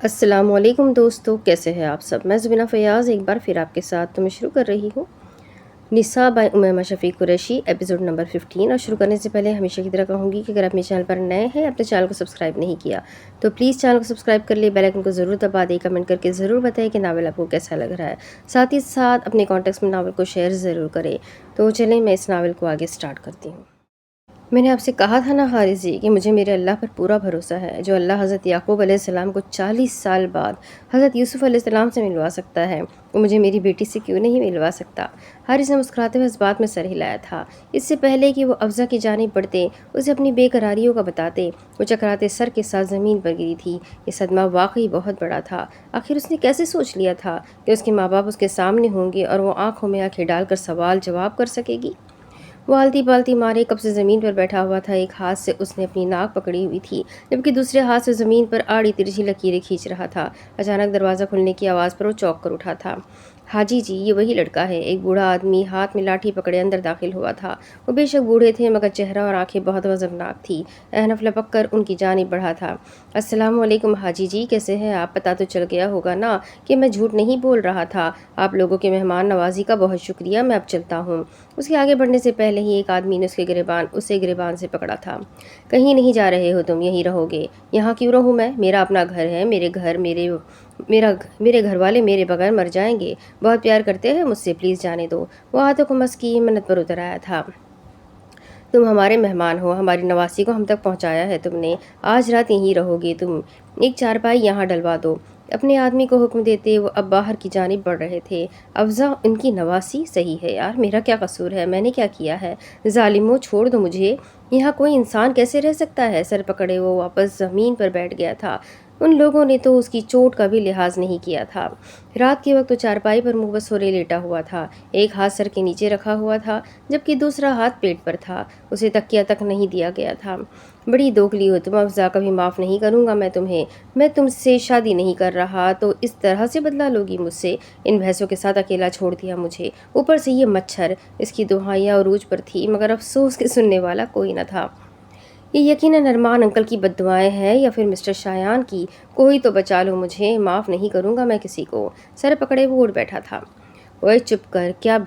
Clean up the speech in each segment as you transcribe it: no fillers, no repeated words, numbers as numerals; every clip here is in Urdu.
السلام علیکم دوستو، کیسے ہیں آپ سب؟ میں زبینہ فیاض ایک بار پھر آپ کے ساتھ تو میں شروع کر رہی ہوں نساء by Umaima Shafiq Qureshi episode number 15۔ اور شروع کرنے سے پہلے ہمیشہ کی طرح کہوں گی کہ اگر آپ میرے چینل پر نئے ہیں، اپنے چینل کو سبسکرائب نہیں کیا تو پلیز چینل کو سبسکرائب کر لیں، بیل آئکن کو ضرور دبا دیں، کمنٹ کر کے ضرور بتائیں کہ ناول آپ کو کیسا لگ رہا ہے، ساتھ ہی ساتھ اپنے کانٹیکٹس میں ناول کو شیئر ضرور کریں۔ تو چلیں میں اس ناول کو آگے سٹارٹ کرتی ہوں۔ میں نے آپ سے کہا تھا نا حارث جی کہ مجھے میرے اللہ پر پورا بھروسہ ہے، جو اللہ حضرت یعقوب علیہ السلام کو 40 سال بعد حضرت یوسف علیہ السلام سے ملوا سکتا ہے، وہ مجھے میری بیٹی سے کیوں نہیں ملوا سکتا؟ حارث نے مسکراتے ہوئے اس بات میں سر ہلایا تھا۔ اس سے پہلے کہ وہ افزا کی جانب بڑھتے، اسے اپنی بے قراریوں کا بتاتے، وہ چکراتے سر کے ساتھ زمین پر گری تھی۔ یہ صدمہ واقعی بہت بڑا تھا۔ آخر اس نے کیسے سوچ لیا تھا کہ اس کے ماں باپ اس کے سامنے ہوں گے اور وہ آنکھوں میں آنکھیں ڈال کر سوال جواب کر سکے گی؟ وہ آلتی پالتی مارے کب سے زمین پر بیٹھا ہوا تھا۔ ایک ہاتھ سے اس نے اپنی ناک پکڑی ہوئی تھی، جبکہ دوسرے ہاتھ سے زمین پر آڑی ترچھی لکیریں کھینچ رہا تھا۔ اچانک دروازہ کھلنے کی آواز پر وہ چونک کر اٹھا تھا۔ حاجی جی، یہ وہی لڑکا ہے۔ ایک بوڑھا آدمی ہاتھ میں لاٹھی پکڑے اندر داخل ہوا تھا۔ وہ بے شک بوڑھے تھے، مگر چہرہ اور آنکھیں بہت غضبناک تھی۔ احنف لپک کر ان کی جانب بڑھا تھا۔ السلام علیکم حاجی جی، کیسے ہیں آپ؟ پتہ تو چل گیا ہوگا نا کہ میں جھوٹ نہیں بول رہا تھا۔ آپ لوگوں کے مہمان نوازی کا بہت شکریہ، میں اب چلتا ہوں۔ اس کے آگے بڑھنے سے پہلے ہی ایک آدمی نے اسے گریبان سے پکڑا تھا۔ کہیں نہیں جا رہے ہو تم، یہیں رہو گے؟ یہاں کیوں رہوں میں؟ میرا اپنا گھر ہے، میرے گھر والے میرے بغیر مر جائیں گے۔ بہت پیار کرتے ہیں مجھ سے، پلیز جانے دو۔ وہ ہاتھوں کو مس کی منت پر اتر آیا تھا۔ تم ہمارے مہمان ہو، ہماری نواسی کو ہم تک پہنچایا ہے تم نے، آج رات یہیں رہو گے تم۔ ایک چارپائی یہاں ڈلوا دو۔ اپنے آدمی کو حکم دیتے وہ اب باہر کی جانب بڑھ رہے تھے۔ افزا ان کی نواسی؟ صحیح ہے یار، میرا کیا قصور ہے؟ میں نے کیا کیا ہے؟ ظالموں، چھوڑ دو مجھے۔ یہاں کوئی انسان کیسے رہ سکتا ہے؟ سر پکڑے وہ واپس زمین پر بیٹھ گیا تھا۔ ان لوگوں نے تو اس کی چوٹ کا بھی لحاظ نہیں کیا تھا۔ رات کے وقت وہ چارپائی پر منہ بسورے لیٹا ہوا تھا۔ ایک ہاتھ سر کے نیچے رکھا ہوا تھا، جبکہ دوسرا ہاتھ پیٹ پر تھا۔ اسے تکیہ تک نہیں دیا گیا تھا۔ بڑی دوگلی ہو تم افزا، کبھی معاف نہیں کروں گا میں تمہیں۔ میں تم سے شادی نہیں کر رہا تو اس طرح سے بدلہ لوگی مجھ سے؟ ان بھینسوں کے ساتھ اکیلا چھوڑ دیا مجھے، اوپر سے یہ مچھر۔ اس کی دہائیاں عروج پر تھی، مگر افسوس کہ سننے والا کوئی نہ تھا۔ یہ یقیناً ارمان انکل کی بد دعائیں ہیں یا پھر مسٹر شایان کی۔ کوئی تو بچا لو مجھے، معاف نہیں کروں گا میں کسی کو۔ سر پکڑے وہ اٹھ بیٹھا تھا۔ اوئے چپ کر، کیا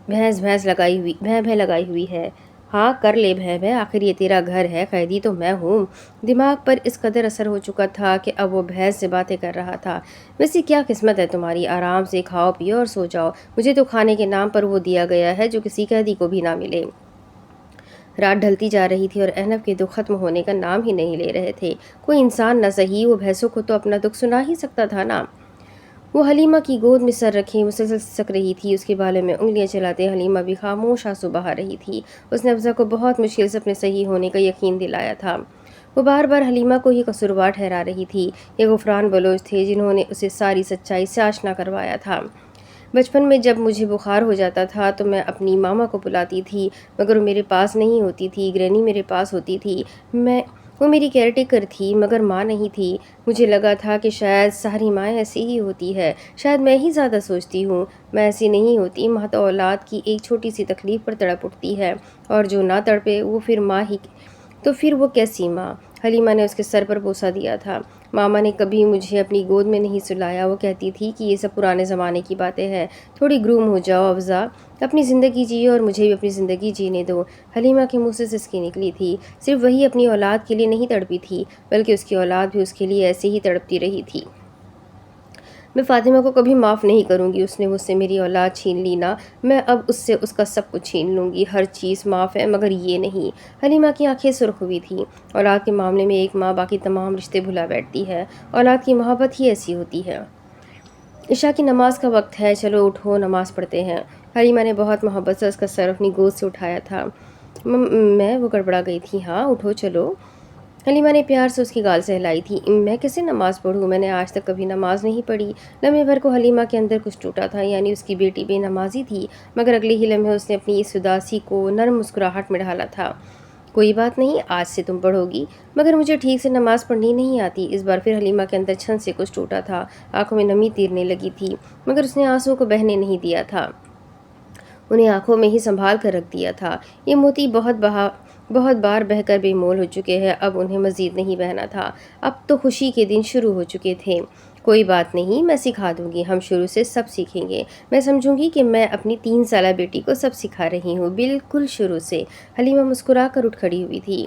بھینس لگائی ہوئی ہے؟ ہاں کر لے بھیں، آخر یہ تیرا گھر ہے، قیدی تو میں ہوں۔ دماغ پر اس قدر اثر ہو چکا تھا کہ اب وہ بھینس سے باتیں کر رہا تھا۔ ویسے کیا قسمت ہے تمہاری، آرام سے کھاؤ پیو اور سو جاؤ۔ مجھے تو کھانے کے نام پر وہ دیا گیا ہے جو کسی قیدی کو بھی نہ ملے۔ رات ڈھلتی جا رہی تھی اور احنف کے دکھ ختم ہونے کا نام ہی نہیں لے رہے تھے۔ کوئی انسان نہ صحیح، وہ بھینسوں کو تو اپنا دکھ سنا ہی سکتا تھا نا۔ وہ حلیمہ کی گود میں سر رکھے مسلسل سسک رہی تھی۔ اس کے بالوں میں انگلیاں چلاتے حلیمہ بھی خاموش آنسو بہا رہی تھی۔ اس نے افزا کو بہت مشکل سے اپنے صحیح ہونے کا یقین دلایا تھا۔ وہ بار بار حلیمہ کو ہی قصوروار ٹھہرا رہی تھی۔ یہ غفران بلوچ تھے جنہوں نے اسے ساری سچائی سے آشنا کروایا تھا۔ بچپن میں جب مجھے بخار ہو جاتا تھا تو میں اپنی ماما کو بلاتی تھی، مگر وہ میرے پاس نہیں ہوتی تھی۔ گرینی میرے پاس ہوتی تھی، وہ میری کیئر ٹیکر تھی، مگر ماں نہیں تھی۔ مجھے لگا تھا کہ شاید ساری مائیں ایسی ہی ہوتی ہے، شاید میں ہی زیادہ سوچتی ہوں۔ میں ایسی نہیں ہوتی، ماں تو اولاد کی ایک چھوٹی سی تکلیف پر تڑپ اٹھتی ہے، اور جو نہ تڑپے وہ پھر ماں ہی تو پھر وہ کیسی ماں؟ حلیمہ نے اس کے سر پر بوسہ دیا تھا۔ ماما نے کبھی مجھے اپنی گود میں نہیں سلایا، وہ کہتی تھی کہ یہ سب پرانے زمانے کی باتیں ہیں۔ تھوڑی گروم ہو جاؤ افزا، اپنی زندگی جیو اور مجھے بھی اپنی زندگی جینے دو۔ حلیمہ کے منہ سے سسکی نکلی تھی۔ صرف وہی اپنی اولاد کے لیے نہیں تڑپی تھی، بلکہ اس کی اولاد بھی اس کے لیے ایسے ہی تڑپتی رہی تھی۔ میں فاطمہ کو کبھی معاف نہیں کروں گی، اس نے مجھ سے میری اولاد چھین لی نا، میں اب اس سے اس کا سب کچھ چھین لوں گی۔ ہر چیز معاف ہے مگر یہ نہیں۔ حلیمہ کی آنکھیں سرخ ہوئی تھیں۔ اولاد کے معاملے میں ایک ماں باقی تمام رشتے بھلا بیٹھتی ہے، اولاد کی محبت ہی ایسی ہوتی ہے۔ عشاء کی نماز کا وقت ہے، چلو اٹھو نماز پڑھتے ہیں۔ حلیمہ نے بہت محبت سے اس کا سر اپنی گود سے اٹھایا تھا۔ میں وہ گڑبڑا گئی تھی، ہاں اٹھو چلو۔ حلیمہ نے پیار سے اس کی گال سہلائی تھی۔ میں کیسے نماز پڑھوں؟ میں نے آج تک کبھی نماز نہیں پڑھی۔ لمحے بھر کو حلیمہ کے اندر کچھ ٹوٹا تھا، یعنی اس کی بیٹی بے نمازی تھی، مگر اگلے ہی لمحے اس نے اپنی اس اداسی کو نرم مسکراہٹ میں ڈھالا تھا۔ کوئی بات نہیں، آج سے تم پڑھو گی، مگر مجھے ٹھیک سے نماز پڑھنی نہیں آتی۔ اس بار پھر حلیمہ کے اندر چھن سے کچھ ٹوٹا تھا، آنکھوں میں نمی تیرنے لگی تھی، مگر اس نے آنسوں کو بہنے نہیں دیا تھا، انہیں آنکھوں میں ہی سنبھال کر رکھ دیا تھا۔ یہ موتی بہت بار بہہ کر بے مول ہو چکے ہیں، اب انہیں مزید نہیں بہنا تھا۔ اب تو خوشی کے دن شروع ہو چکے تھے۔ کوئی بات نہیں، میں سکھا دوں گی، ہم شروع سے سب سیکھیں گے۔ میں سمجھوں گی کہ میں اپنی 3 سالہ بیٹی کو سب سکھا رہی ہوں، بالکل شروع سے۔ حلیمہ مسکرا کر اٹھ کھڑی ہوئی تھی۔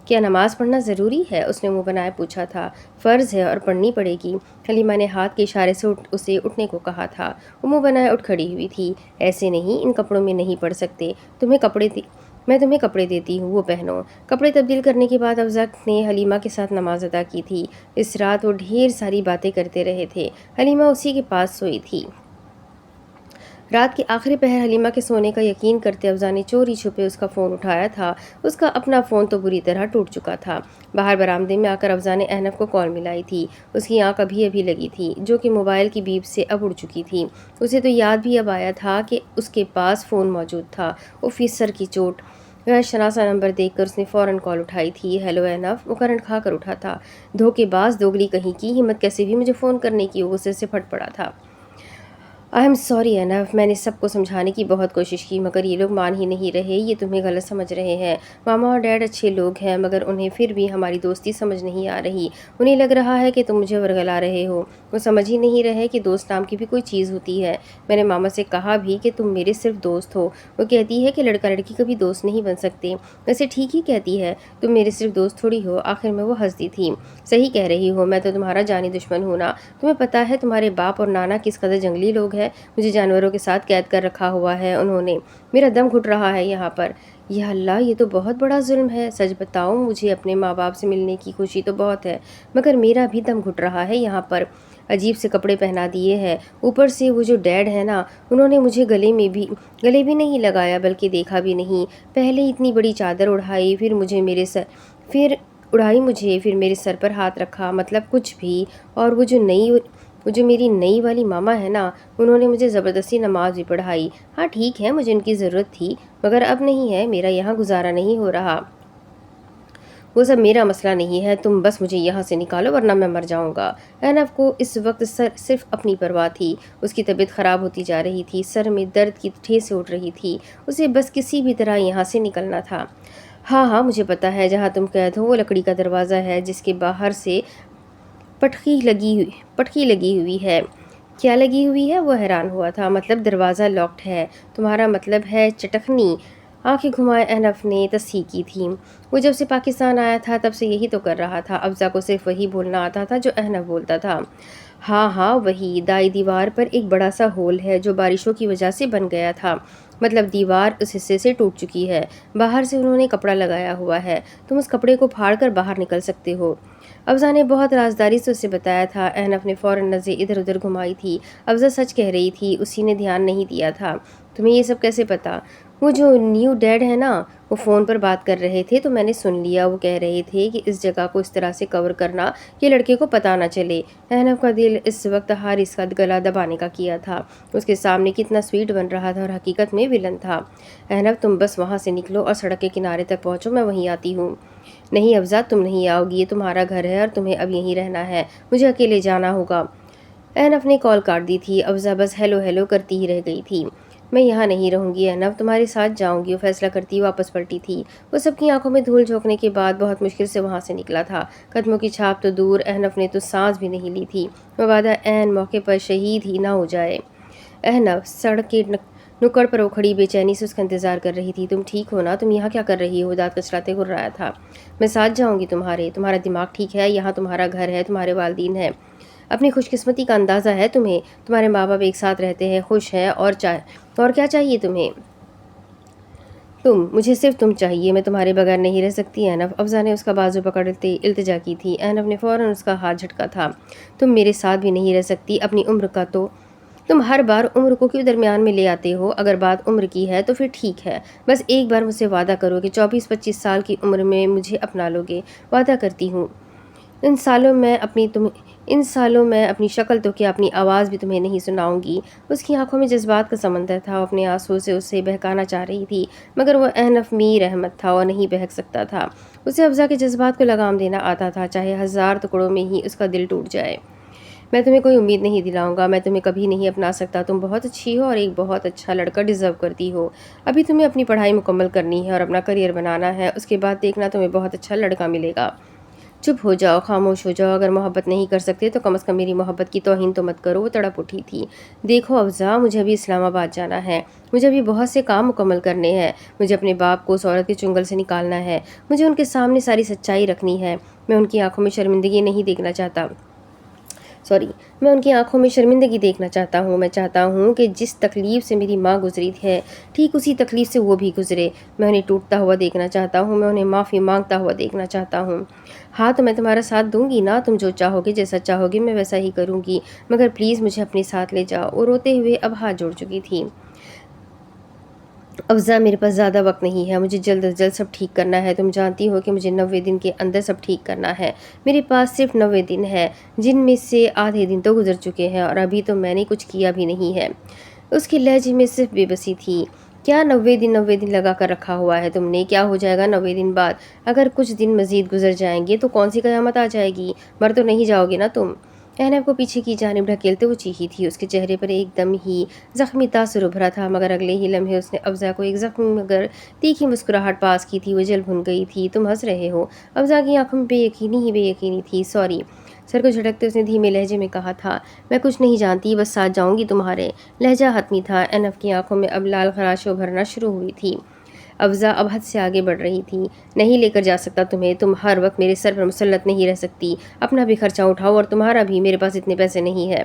کیا نماز پڑھنا ضروری ہے؟ اس نے منہ بنائے پوچھا تھا۔ فرض ہے اور پڑھنی پڑے گی۔ حلیمہ نے ہاتھ کے اشارے سے اسے اٹھنے کو کہا تھا۔ وہ منہ بنائے اٹھ کھڑی ہوئی تھی۔ ایسے نہیں، ان کپڑوں میں نہیں پڑھ سکتے، میں تمہیں کپڑے دیتی ہوں، وہ پہنو۔ کپڑے تبدیل کرنے کے بعد افضل نے حلیمہ کے ساتھ نماز ادا کی تھی۔ اس رات وہ ڈھیر ساری باتیں کرتے رہے تھے۔ حلیمہ اسی کے پاس سوئی تھی۔ رات کے آخری پہر حلیمہ کے سونے کا یقین کرتے افضل نے چوری چھپے اس کا فون اٹھایا تھا۔ اس کا اپنا فون تو بری طرح ٹوٹ چکا تھا۔ باہر برآمدے میں آ کر افضل نے احنف کو کال ملائی تھی۔ اس کی آنکھ ابھی لگی تھی، جو کہ موبائل کی بیپ سے اب اڑ چکی تھی۔ اسے تو یاد بھی اب آیا تھا کہ اس کے پاس فون موجود تھا۔ سر کی چوٹ! غیر شناسہ نمبر دیکھ کر اس نے فوراً کال اٹھائی تھی۔ ہیلو احنف! وہ کرنٹ کھا کر اٹھا تھا۔ دھوکے باز، دوگلی کہیں کی! ہمت کیسے بھی مجھے فون کرنے کی! وہ غصے سے پھٹ پڑا تھا۔ آئی ایم سوری احنف، میں نے سب کو سمجھانے کی بہت کوشش کی، مگر یہ لوگ مان ہی نہیں رہے، یہ تمہیں غلط سمجھ رہے ہیں۔ ماما اور ڈیڈ اچھے لوگ ہیں، مگر انہیں پھر بھی ہماری دوستی سمجھ نہیں آ رہی۔ انہیں لگ رہا ہے کہ تم مجھے ورگلا رہے ہو۔ وہ سمجھ ہی نہیں رہے کہ دوست نام کی بھی کوئی چیز ہوتی ہے۔ میں نے ماما سے کہا بھی کہ تم میرے صرف دوست ہو۔ وہ کہتی ہے کہ لڑکا لڑکی کبھی دوست نہیں بن سکتے۔ ویسے ٹھیک ہی کہتی ہے، تم میرے صرف دوست تھوڑی ہو۔ آخر میں وہ ہنستی تھی۔ صحیح کہہ رہی ہو، میں تو تمہارا جانی دشمن ہوں نا۔ تمہیں پتہ ہے تمہارے باپ اور نانا کس قدر جنگلی لوگ ہیں؟ مجھے جانوروں کے ساتھ قید کر رکھا ہوا ہے انہوں نے۔ میرا دم گھٹ رہا ہے یہاں پر۔ یا اللہ، یہ تو بہت بڑا ظلم ہے۔ سچ بتاؤں، مجھے اپنے ماں باپ سے ملنے کی خوشی تو بہت ہے، مگر میرا بھی دم گھٹ رہا ہے یہاں پر۔ عجیب سے کپڑے پہنا دیے ہیں، اوپر سے وہ جو ڈیڈ ہے نا، انہوں نے مجھے گلے بھی نہیں لگایا، بلکہ دیکھا بھی نہیں۔ پہلے اتنی بڑی چادر اڑائی، پھر میرے سر پر ہاتھ رکھا، مطلب کچھ بھی۔ اور وہ جو میری نئی والی ماما ہے نا، انہوں نے مجھے زبردستی نماز بھی پڑھائی۔ ہاں ٹھیک ہے، مجھے ان کی ضرورت تھی، مگر اب نہیں ہے، میرا یہاں گزارا نہیں ہو رہا۔ وہ سب میرا مسئلہ نہیں ہے، تم بس مجھے یہاں سے نکالو ورنہ میں مر جاؤں گا۔ احنف کو اس وقت صرف اپنی پرواہ تھی۔ اس کی طبیعت خراب ہوتی جا رہی تھی، سر میں درد کی ٹھیسیں اٹھ رہی تھی۔ اسے بس کسی بھی طرح یہاں سے نکلنا تھا۔ ہاں مجھے پتہ ہے، جہاں تم قید ہو وہ لکڑی کا دروازہ ہے جس کے باہر سے پٹخی لگی ہوئی ہے۔ کیا لگی ہوئی ہے؟ وہ حیران ہوا تھا۔ مطلب دروازہ لاکڈ ہے۔ تمہارا مطلب ہے چٹخنی؟ آنکھیں گھمائے احنف نے تصحیح کی تھی۔ وہ جب سے پاکستان آیا تھا تب سے یہی تو کر رہا تھا۔ افضل کو صرف وہی بولنا آتا تھا جو احنف بولتا تھا۔ ہاں وہی، دائیں دیوار پر ایک بڑا سا ہول ہے جو بارشوں کی وجہ سے بن گیا تھا۔ مطلب دیوار اس حصے سے ٹوٹ چکی ہے۔ باہر سے انہوں نے کپڑا لگایا ہوا ہے، تم اس کپڑے کو پھاڑ کر باہر نکل سکتے ہو۔ افضل نے بہت رازداری سے اسے بتایا تھا۔ احنف نے فوراً نظریں ادھر ادھر گھمائی تھی۔ افضل سچ کہہ رہی تھی، اسی نے دھیان نہیں دیا تھا۔ تمہیں یہ سب کیسے پتا؟ وہ جو نیو ڈیڈ ہے نا، وہ فون پر بات کر رہے تھے تو میں نے سن لیا۔ وہ کہہ رہے تھے کہ اس جگہ کو اس طرح سے کور کرنا کہ لڑکے کو پتہ نہ چلے۔ احنف کا دل اس وقت حارث کا گلا دبانے کا کیا تھا۔ اس کے سامنے کتنا سویٹ بن رہا تھا اور حقیقت میں ولن تھا۔ احنف، تم بس وہاں سے نکلو اور سڑک کے کنارے تک پہنچو، میں وہیں آتی ہوں۔ نہیں افضل، تم نہیں آؤ گی، یہ تمہارا گھر ہے اور تمہیں اب یہیں رہنا ہے، مجھے اکیلے جانا ہوگا۔ احنف نے کال کاٹ دی تھی۔ افضل بس ہیلو ہیلو کرتی ہی رہ گئی تھی۔ میں یہاں نہیں رہوں گی احنف، تمہارے ساتھ جاؤں گی، وہ فیصلہ کرتی واپس پلٹی تھی۔ وہ سب کی آنکھوں میں دھول جھونکنے کے بعد بہت مشکل سے وہاں سے نکلا تھا۔ قدموں کی چھاپ تو دور، احنف نے تو سانس بھی نہیں لی تھی، مبادا عین موقع پر شہید ہی نہ ہو جائے۔ احنف سڑک کے نکڑ پر وہ کھڑی بے چینی سے اس کا انتظار کر رہی تھی۔ تم ٹھیک ہو نا؟ تم یہاں کیا کر رہی ہو؟ دانت کچراتے گھررایا تھا۔ میں ساتھ جاؤں گی تمہارا دماغ ٹھیک ہے؟ یہاں تمہارا گھر ہے، تمہارے والدین ہیں، اپنی خوش قسمتی کا اندازہ ہے تمہیں؟ تمہارے ماں باپ ایک ساتھ رہتے ہیں، خوش ہیں، اور کیا چاہیے تمہیں؟ مجھے صرف تم چاہیے، میں تمہارے بغیر نہیں رہ سکتی احنف۔ افضل نے اس کا بازو پکڑتے التجا کی تھی۔ احنف نے فوراً اس کا ہاتھ جھٹکا تھا۔ تم میرے ساتھ بھی نہیں رہ سکتی، اپنی عمر کا تو تم ہر بار عمر کو کیوں درمیان میں لے آتے ہو؟ اگر بات عمر کی ہے تو پھر ٹھیک ہے، بس ایک بار مجھ سے وعدہ کرو کہ 24-25 سال کی عمر میں مجھے اپنا لو گے۔ وعدہ کرتی ہوں۔ ان سالوں میں اپنی شکل تو کیا، اپنی آواز بھی تمہیں نہیں سناؤں گی۔ اس کی آنکھوں میں جذبات کا سمندر تھا، وہ اپنے آنسوؤں سے اسے بہکانا چاہ رہی تھی، مگر وہ احنف میر احمد تھا اور نہیں بہک سکتا تھا۔ اسے افضل کے جذبات کو لگام دینا آتا تھا، چاہے 1000 ٹکڑوں میں ہی اس کا دل ٹوٹ جائے۔ میں تمہیں کوئی امید نہیں دلاؤں گا، میں تمہیں کبھی نہیں اپنا سکتا۔ تم بہت اچھی ہو اور ایک بہت اچھا لڑکا ڈیزرو کرتی ہو۔ ابھی تمہیں اپنی پڑھائی مکمل کرنی ہے اور اپنا کریئر بنانا ہے، اس کے بعد دیکھنا تمہیں بہت اچھا لڑکا ملے گا۔ چپ ہو جاؤ، خاموش ہو جاؤ، اگر محبت نہیں کر سکتے تو کم از کم میری محبت کی توہین تو مت کرو۔ وہ تڑپ اٹھی تھی۔ دیکھو افزا، مجھے ابھی اسلام آباد جانا ہے، مجھے ابھی بہت سے کام مکمل کرنے ہیں، مجھے اپنے باپ کو اس عورت کے چنگل سے نکالنا ہے، مجھے ان کے سامنے ساری سچائی رکھنی ہے، میں ان کی آنکھوں میں شرمندگی نہیں دیکھنا چاہتا۔ میں ان کی آنکھوں میں شرمندگی دیکھنا چاہتا ہوں۔ میں چاہتا ہوں کہ جس تکلیف سے میری ماں گزری ہے ٹھیک اسی تکلیف سے وہ بھی گزرے۔ میں انہیں ٹوٹتا ہوا دیکھنا چاہتا ہوں، میں انہیں معافی مانگتا ہوا دیکھنا چاہتا ہوں۔ ہاں تو میں تمہارا ساتھ دوں گی نا، تم جو چاہو گے، جیسا چاہو گے میں ویسا ہی کروں گی، مگر پلیز مجھے اپنے ساتھ لے جاؤ۔ وہ روتے ہوئے اب ہاتھ جوڑ چکی تھی۔ افزا، میرے پاس زیادہ وقت نہیں ہے، مجھے جلد از جلد سب ٹھیک کرنا ہے۔ تم جانتی ہو کہ مجھے 90 دن کے اندر سب ٹھیک کرنا ہے۔ میرے پاس صرف 90 دن ہے، جن میں سے آدھے دن تو گزر چکے ہیں اور ابھی تو میں نے کچھ کیا بھی نہیں ہے۔ اس کے لہجے میں صرف بے بسی تھی۔ کیا 90 دن لگا کر رکھا ہوا ہے تم نے؟ کیا ہو جائے گا 90 دن بعد؟ اگر کچھ دن مزید گزر جائیں گے تو کون سی قیامت آ جائے گی؟ مر تو نہیں جاؤ گے نا تم؟ احنف کو پیچھے کی جانب ڈھکیلتے وہ چیخی تھی۔ اس کے چہرے پر ایک دم ہی زخمی تاثر ابھرا تھا، مگر اگلے ہی لمحے اس نے افزا کو ایک زخمی مگر تیکھی مسکراہٹ پاس کی تھی۔ وہ جل بھن گئی تھی۔ تم ہنس رہے ہو؟ افزا کی آنکھوں میں بے یقینی ہی بے یقینی تھی۔ سوری، سر کو جھٹکتے اس نے دھیمے لہجے میں کہا تھا۔ میں کچھ نہیں جانتی، بس ساتھ جاؤں گی تمہارے۔ لہجہ حتمی تھا۔ احنف کی آنکھوں میں اب لال خراشیں ابھرنا شروع ہوئی تھی۔ افزا اب حد سے آگے بڑھ رہی تھی۔ نہیں لے کر جا سکتا تمہیں، تم ہر وقت میرے سر پر مسلط نہیں رہ سکتی۔ اپنا بھی خرچہ اٹھاؤ اور تمہارا بھی، میرے پاس اتنے پیسے نہیں ہے۔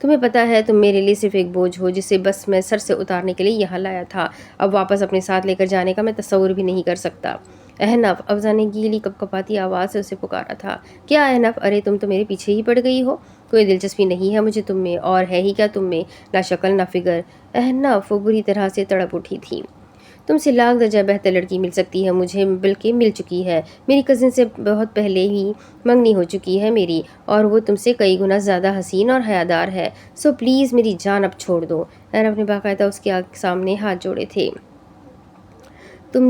تمہیں پتہ ہے تم میرے لیے صرف ایک بوجھ ہو جسے بس میں سر سے اتارنے کے لیے یہاں لایا تھا۔ اب واپس اپنے ساتھ لے کر جانے کا میں تصور بھی نہیں کر سکتا۔ احنف، افزا نے گیلی کپکپاتی آواز سے اسے پکارا تھا۔ کیا احنف؟ ارے تم تو میرے پیچھے ہی پڑ گئی ہو۔ کوئی دلچسپی نہیں ہے مجھے تم میں، اور ہے ہی کیا تم میں، نہ شکل نہ فگر۔ احنف، وہ بری طرح سے تڑپ اٹھی تھی۔ تم سے لاکھ درجہ بہتر لڑکی مل سکتی ہے مجھے، بلکہ مل چکی ہے۔ میری کزن سے بہت پہلے ہی منگنی ہو چکی ہے میری، اور وہ تم سے کئی گنا زیادہ حسین اور حیادار ہے۔ سو پلیز میری جان اب چھوڑ دو۔ احنف نے باقاعدہ اس کے سامنے ہاتھ جوڑے تھے۔ تم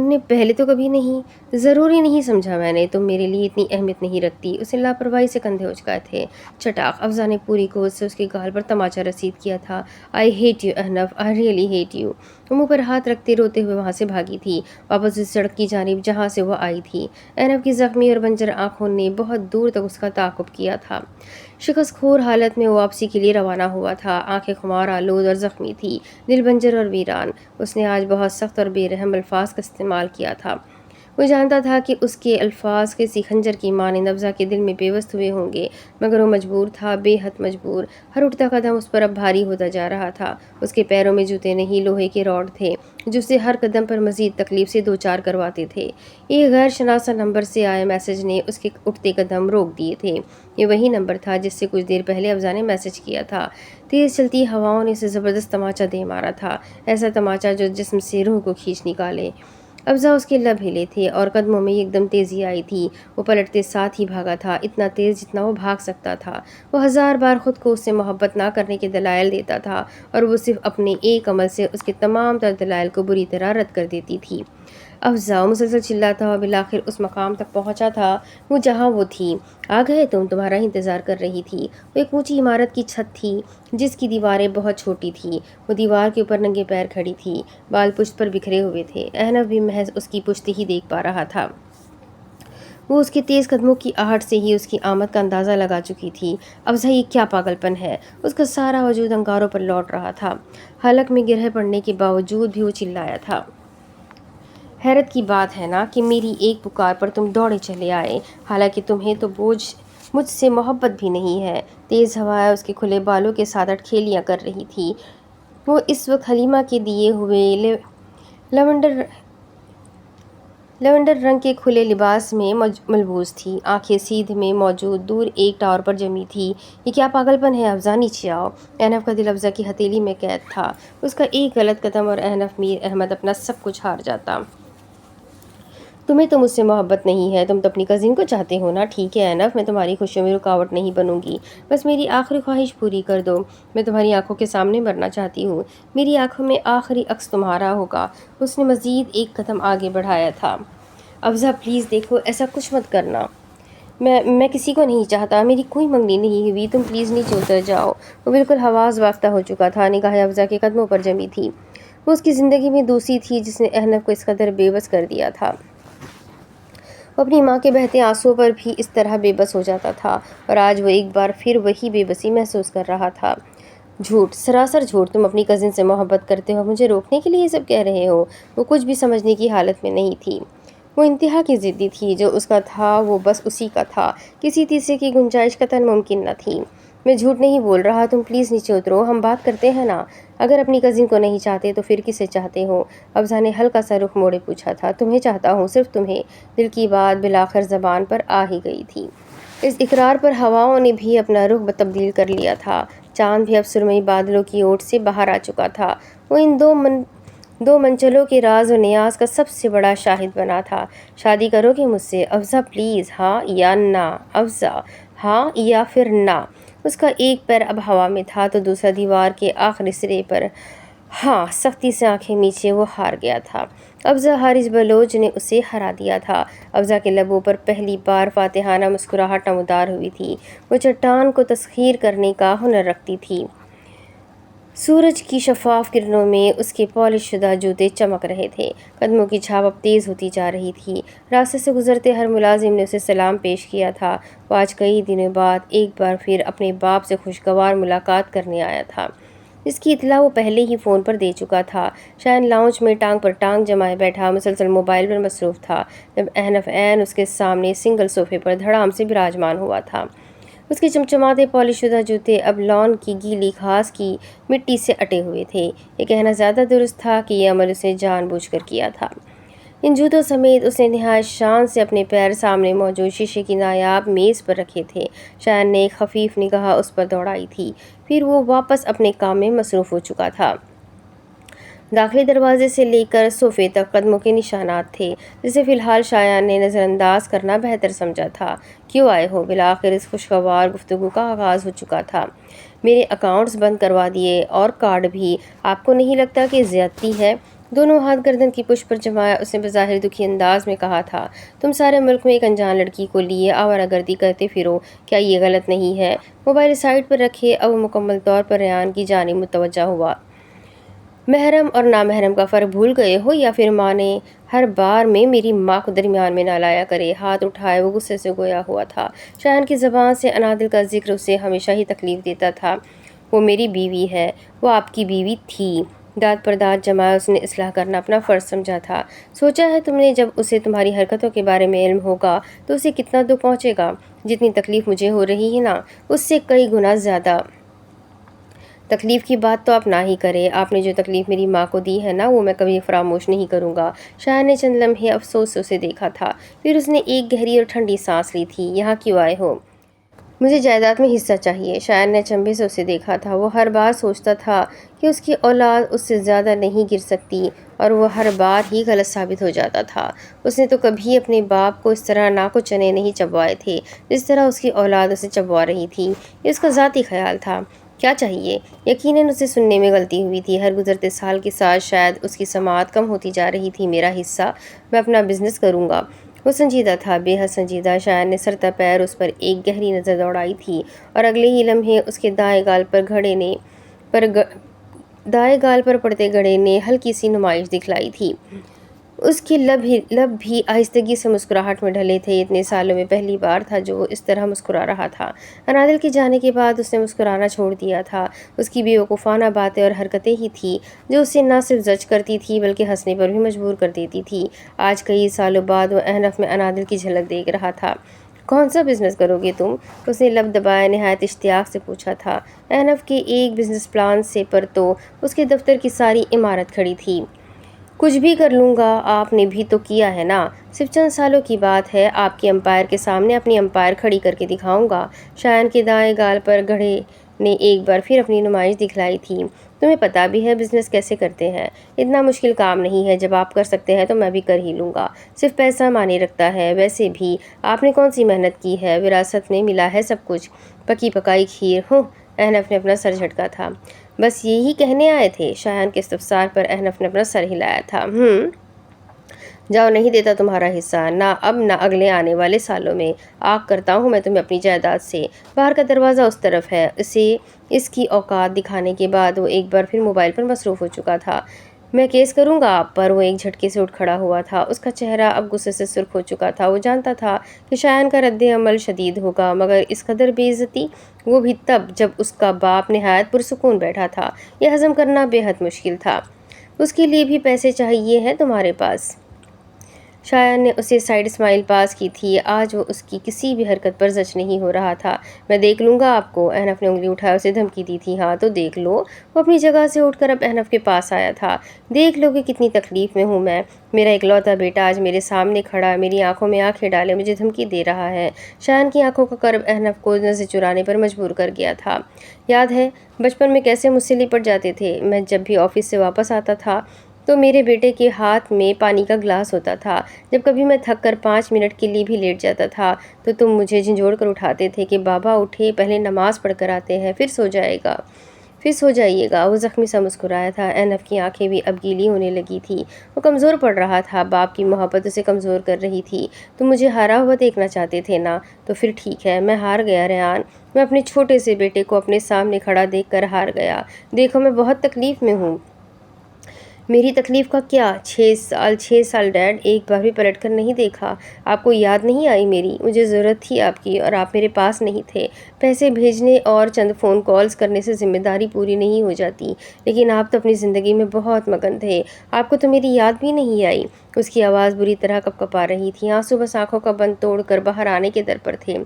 نے پہلے تو کبھی نہیں، ضروری نہیں سمجھا میں نے، تم میرے لیے اتنی اہمیت نہیں رکھتی۔ اسے لاپرواہی سے کندھے اچکائے تھے۔ چٹاک، افزا نے پوری قوت سے اس کے گال پر تماچا رسید کیا تھا۔ I hate you Ahnaf, I really hate you. وہ منہ پر ہاتھ رکھتے روتے ہوئے وہاں سے بھاگی تھی، واپس اس سڑک کی جانب جہاں سے وہ آئی تھی۔ احنف کی زخمی اور بنجر آنکھوں نے بہت دور تک اس کا تعاقب کیا تھا۔ شکست خور حالت میں وہ واپسی کے لیے روانہ ہوا تھا۔ آنکھیں خمار آلود اور زخمی تھی، دل بنجر اور ویران۔ اس نے آج بہت سخت اور بے رحم الفاظ کا استعمال کیا تھا۔ وہ جانتا تھا کہ اس کے الفاظ کسی خنجر کی مانند افزا کے دل میں پیوست ہوئے ہوں گے، مگر وہ مجبور تھا، بے حد مجبور۔ ہر اٹھتا قدم اس پر اب بھاری ہوتا جا رہا تھا۔ اس کے پیروں میں جوتے نہیں، لوہے کے راڈ تھے جو اسے ہر قدم پر مزید تکلیف سے دوچار کرواتے تھے۔ ایک غیر شناسا نمبر سے آئے میسج نے اس کے اٹھتے قدم روک دیے تھے۔ یہ وہی نمبر تھا جس سے کچھ دیر پہلے افزا نے میسج کیا تھا۔ تیز چلتی ہواؤں نے اسے زبردست تماچا دے مارا تھا، ایسا تماچا جو جسم سے روح کو کھینچ نکالے۔ افزا اس کے لب ہلے تھے اور قدموں میں ایک دم تیزی آئی تھی۔ وہ پلٹتے ساتھ ہی بھاگا تھا، اتنا تیز جتنا وہ بھاگ سکتا تھا۔ وہ ہزار بار خود کو اس سے محبت نہ کرنے کے دلائل دیتا تھا، اور وہ صرف اپنے ایک عمل سے اس کے تمام تر دلائل کو بری طرح رد کر دیتی تھی۔ افزا مسلسل چلاتا ہوا بالآخر اس مقام تک پہنچا تھا وہ جہاں وہ تھی۔ آ گئے تم، تمہارا انتظار کر رہی تھی۔ وہ ایک اونچی عمارت کی چھت تھی جس کی دیواریں بہت چھوٹی تھیں۔ وہ دیوار کے اوپر ننگے پیر کھڑی تھی، بال پشت پر بکھرے ہوئے تھے۔ احنف بھی محض اس کی پشت ہی دیکھ پا رہا تھا۔ وہ اس کے تیز قدموں کی آہٹ سے ہی اس کی آمد کا اندازہ لگا چکی تھی۔ افزا، یہ کیا پاگل پن ہے؟ اس کا سارا وجود انگاروں پر لوٹ رہا تھا۔ حلق میں گرہ پڑنے کے باوجود بھی وہ چلایا تھا۔ حیرت کی بات ہے نا کہ میری ایک پکار پر تم دوڑے چلے آئے، حالانکہ تمہیں تو مجھ سے محبت بھی نہیں ہے۔ تیز ہوائیں اس کے کھلے بالوں کے ساتھ کھیلیاں کر رہی تھی۔ وہ اس وقت حلیمہ کے دیے ہوئے لیونڈر رنگ کے کھلے لباس میں ملبوس تھی، آنکھیں سیدھ میں موجود دور ایک ٹاور پر جمی تھی۔ یہ کیا پاگل پن ہے؟ افزا، نیچے آؤ۔ احنف کا دل افزا کی ہتھیلی میں قید تھا۔ اس کا ایک غلط قدم اور احنف میر احمد اپنا سب کچھ ہار جاتا۔ تمہیں تو مجھ سے محبت نہیں ہے، تم تو اپنی کزن کو چاہتے ہو نا؟ ٹھیک ہے احنف، میں تمہاری خوشیوں میں رکاوٹ نہیں بنوں گی، بس میری آخری خواہش پوری کر دو۔ میں تمہاری آنکھوں کے سامنے مرنا چاہتی ہوں، میری آنکھوں میں آخری عکس تمہارا ہوگا۔ اس نے مزید ایک قدم آگے بڑھایا تھا۔ افزا پلیز دیکھو، ایسا کچھ مت کرنا۔ میں کسی کو نہیں چاہتا، میری کوئی منگنی نہیں ہوئی، تم پلیز نیچے اتر جاؤ۔ وہ بالکل حواس باختہ ہو چکا تھا، نگاہیں افزا کے قدموں پر جمی تھی۔ وہ اس کی زندگی میں دوسری تھی جس نے احنف کو اس قدر بے بس کر دیا تھا۔ وہ اپنی ماں کے بہتے آنسوؤں پر بھی اس طرح بے بس ہو جاتا تھا، اور آج وہ ایک بار پھر وہی بے بسی محسوس کر رہا تھا۔ جھوٹ، سراسر جھوٹ، تم اپنی کزن سے محبت کرتے ہو، مجھے روکنے کے لیے یہ سب کہہ رہے ہو۔ وہ کچھ بھی سمجھنے کی حالت میں نہیں تھی۔ وہ انتہا کی ضدی تھی، جو اس کا تھا وہ بس اسی کا تھا، کسی تیسرے کی گنجائش قطعاً ممکن نہ تھی۔ میں جھوٹ نہیں بول رہا، تم پلیز نیچے اترو، ہم بات کرتے ہیں نا۔ اگر اپنی کزن کو نہیں چاہتے تو پھر کسے چاہتے ہو؟ افزا نے ہلکا سا رخ موڑے پوچھا تھا۔ تمہیں چاہتا ہوں، صرف تمہیں۔ دل کی بات بالآخر زبان پر آ ہی گئی تھی۔ اس اقرار پر ہواؤں نے بھی اپنا رخ تبدیل کر لیا تھا۔ چاند بھی اب سرمئی بادلوں کی اوٹ سے باہر آ چکا تھا۔ وہ ان دو منچلوں کے راز و نیاز کا سب سے بڑا شاہد بنا تھا۔ شادی کرو گے مجھ سے افزا پلیز؟ ہاں یا نہ افزا؟ ہاں یا پھر نہ؟ اس کا ایک پیر اب ہوا میں تھا تو دوسرا دیوار کے آخری سرے پر۔ ہاں، سختی سے آنکھیں میچے وہ ہار گیا تھا۔ افزا حارث بلوچ نے اسے ہرا دیا تھا۔ افزا کے لبوں پر پہلی بار فاتحانہ مسکراہٹ نمودار ہوئی تھی۔ وہ چٹان کو تسخیر کرنے کا ہنر رکھتی تھی۔ سورج کی شفاف کرنوں میں اس کے پالش شدہ جوتے چمک رہے تھے۔ قدموں کی جھاپ اب تیز ہوتی جا رہی تھی۔ راستے سے گزرتے ہر ملازم نے اسے سلام پیش کیا تھا۔ وہ آج کئی دنوں بعد ایک بار پھر اپنے باپ سے خوشگوار ملاقات کرنے آیا تھا، جس کی اطلاع وہ پہلے ہی فون پر دے چکا تھا۔ شایان لاؤنج میں ٹانگ پر ٹانگ جمائے بیٹھا مسلسل موبائل پر مصروف تھا، جب احنف عین اس کے سامنے سنگل صوفے پر دھڑام سے براجمان ہوا تھا۔ اس کے چمچماتے پالش شدہ جوتے اب لان کی گیلی گھاس کی مٹی سے اٹے ہوئے تھے۔ یہ کہنا زیادہ درست تھا کہ یہ عمل اس نے جان بوجھ کر کیا تھا۔ ان جوتوں سمیت اس نے نہایت شان سے اپنے پیر سامنے موجود شیشے کی نایاب میز پر رکھے تھے۔ شایان نے ایک خفیف نگاہ اس پر دوڑائی تھی، پھر وہ واپس اپنے کام میں مصروف ہو چکا تھا۔ داخلی دروازے سے لے کر صوفے تک قدموں کے نشانات تھے، جسے فی الحال شایان نے نظر انداز کرنا بہتر سمجھا تھا۔ کیوں آئے ہو؟ بالآخر اس خوشگوار گفتگو کا آغاز ہو چکا تھا۔ میرے اکاؤنٹس بند کروا دیے اور کارڈ بھی، آپ کو نہیں لگتا کہ زیادتی ہے؟ دونوں ہاتھ گردن کی پشت پر جمائے اس نے بظاہر دکھی انداز میں کہا تھا۔ تم سارے ملک میں ایک انجان لڑکی کو لیے آوارہ گردی کرتے پھرو، کیا یہ غلط نہیں ہے؟ موبائل سائڈ پر رکھے اب وہ مکمل طور پر ریان کی جانب متوجہ ہوا۔ محرم اور نامحرم کا فرق بھول گئے ہو، یا پھر ماں نے ہر بار میں میری ماں کو درمیان میں نہ لایا کرے؟ ہاتھ اٹھائے وہ غصے سے گویا ہوا تھا۔ شایان کی زبان سے انادل کا ذکر اسے ہمیشہ ہی تکلیف دیتا تھا۔ وہ میری بیوی ہے، وہ آپ کی بیوی تھی۔ دانت پر دانت جمائے اس نے اصلاح کرنا اپنا فرض سمجھا تھا۔ سوچا ہے تم نے جب اسے تمہاری حرکتوں کے بارے میں علم ہوگا تو اسے کتنا دکھ پہنچے گا؟ جتنی تکلیف مجھے ہو رہی ہے نا، اس سے کئی گنا زیادہ۔ تکلیف کی بات تو آپ نہ ہی کریں، آپ نے جو تکلیف میری ماں کو دی ہے نا، وہ میں کبھی فراموش نہیں کروں گا۔ شایان نے چند لمحے افسوس سے اسے دیکھا تھا، پھر اس نے ایک گہری اور ٹھنڈی سانس لی تھی۔ یہاں کیوں آئے ہو؟ مجھے جائیداد میں حصہ چاہیے۔ شایان نے اچنبھے سے اسے دیکھا تھا۔ وہ ہر بار سوچتا تھا کہ اس کی اولاد اس سے زیادہ نہیں گر سکتی، اور وہ ہر بار ہی غلط ثابت ہو جاتا تھا۔ اس نے تو کبھی اپنے باپ کو اس طرح ناک و چنے نہیں چبوائے تھے جس طرح اس کی اولاد اسے چبوا رہی تھی۔ یہ اس کا ذاتی خیال تھا۔ کیا چاہیے؟ یقیناً اسے سننے میں غلطی ہوئی تھی۔ ہر گزرتے سال کے ساتھ شاید اس کی سماعت کم ہوتی جا رہی تھی۔ میرا حصہ؟ میں اپنا بزنس کروں گا۔ وہ سنجیدہ تھا، بے حد سنجیدہ۔ شایان نے سر تپیر اس پر ایک گہری نظر دوڑائی تھی، اور اگلے ہی لمحے اس کے دائیں گال پر پڑتے گڑھے نے ہلکی سی نمائش دکھلائی تھی۔ اس کے لب بھی آہستگی سے مسکراہٹ میں ڈھلے تھے۔ اتنے سالوں میں پہلی بار تھا جو وہ اس طرح مسکرا رہا تھا۔ انادل کے جانے کے بعد اس نے مسکرانا چھوڑ دیا تھا۔ اس کی بے وقوفانہ باتیں اور حرکتیں ہی تھیں جو اسے نہ صرف زجر کرتی تھی بلکہ ہنسنے پر بھی مجبور کر دیتی تھی۔ آج کئی سالوں بعد وہ احنف میں انادل کی جھلک دیکھ رہا تھا۔ کون سا بزنس کرو گے تم؟ اس نے لب دبائے نہایت اشتیاق سے پوچھا تھا۔ احنف کے ایک بزنس پلان سے پر تو اس کے دفتر کی ساری عمارت کھڑی تھی۔ کچھ بھی کر لوں گا، آپ نے بھی تو کیا ہے نا۔ صرف چند سالوں کی بات ہے، آپ کی امپائر کے سامنے اپنی امپائر کھڑی کر کے دکھاؤں گا۔ شایان کے دائیں گال پر گڑھے نے ایک بار پھر اپنی نمائش دکھلائی تھی۔ تمہیں پتہ بھی ہے بزنس کیسے کرتے ہیں؟ اتنا مشکل کام نہیں ہے، جب آپ کر سکتے ہیں تو میں بھی کر ہی لوں گا۔ صرف پیسہ معنی رکھتا ہے۔ ویسے بھی آپ نے کون سی محنت کی ہے، وراثت میں ملا ہے سب کچھ۔ پکی پکائی کھیر ہوں۔ احنف نے اپنا سر جھٹکا تھا۔ بس یہی کہنے آئے تھے؟ شایان کے استفسار پر احنف نے اپنا سر ہلایا تھا۔ جاؤ، نہیں دیتا تمہارا حصہ، نہ اب نہ اگلے آنے والے سالوں میں۔ آگ کرتا ہوں میں تمہیں اپنی جائیداد سے۔ باہر کا دروازہ اس طرف ہے۔ اس کی اوقات دکھانے کے بعد وہ ایک بار پھر موبائل پر مصروف ہو چکا تھا۔ میں کیس کروں گا آپ پر۔ وہ ایک جھٹکے سے اٹھ کھڑا ہوا تھا۔ اس کا چہرہ اب غصے سے سرخ ہو چکا تھا۔ وہ جانتا تھا کہ شایان کا رد عمل شدید ہوگا، مگر اس قدر بے عزتی، وہ بھی تب جب اس کا باپ نہایت پرسکون بیٹھا تھا، یہ ہضم کرنا بے حد مشکل تھا۔ اس کے لیے بھی پیسے چاہیے ہیں تمہارے پاس؟ شایان نے اسے سائیڈ اسمائل پاس کی تھی۔ آج وہ اس کی کسی بھی حرکت پر زچ نہیں ہو رہا تھا۔ میں دیکھ لوں گا آپ کو، احنف نے انگلی اٹھائے اسے دھمکی دی تھی۔ ہاں تو دیکھ لو۔ وہ اپنی جگہ سے اٹھ کر اب احنف کے پاس آیا تھا۔ دیکھ لو کہ کتنی تکلیف میں ہوں میں۔ میرا اکلوتا بیٹا آج میرے سامنے کھڑا، میری آنکھوں میں آنکھیں ڈالے مجھے دھمکی دے رہا ہے۔ شایان کی آنکھوں کا کرب احنف کو نظر چرانے پر مجبور کر گیا تھا۔ یاد ہے بچپن میں کیسے مجھ سے لپٹ جاتے تھے؟ میں جب بھی آفس سے واپس آتا تھا تو میرے بیٹے کے ہاتھ میں پانی کا گلاس ہوتا تھا۔ جب کبھی میں تھک کر 5 منٹ کے لیے بھی لیٹ جاتا تھا تو تم مجھے جھنجھوڑ کر اٹھاتے تھے کہ بابا اٹھے، پہلے نماز پڑھ کر آتے ہیں، پھر سو جائیے گا۔ وہ زخمی سا مسکرایا تھا۔ احنف کی آنکھیں بھی اب گیلی ہونے لگی تھی۔ وہ کمزور پڑ رہا تھا۔ باپ کی محبت اسے کمزور کر رہی تھی۔ تم مجھے ہارا ہوا دیکھنا چاہتے تھے نا؟ تو پھر ٹھیک ہے، میں ہار گیا ریان۔ میں اپنے چھوٹے سے بیٹے کو اپنے سامنے کھڑا دیکھ کر ہار گیا۔ دیکھو میں بہت تکلیف میں ہوں۔ میری تکلیف کا کیا؟ 6 سال ڈیڈ ایک بار بھی پلٹ کر نہیں دیکھا؟ آپ کو یاد نہیں آئی میری؟ مجھے ضرورت تھی آپ کی اور آپ میرے پاس نہیں تھے۔ پیسے بھیجنے اور چند فون کالز کرنے سے ذمہ داری پوری نہیں ہو جاتی، لیکن آپ تو اپنی زندگی میں بہت مگن تھے۔ آپ کو تو میری یاد بھی نہیں آئی؟ اس کی آواز بری طرح کپکپا رہی تھی۔ آنسو بس آنکھوں کا بند توڑ کر باہر آنے کے در پر تھے۔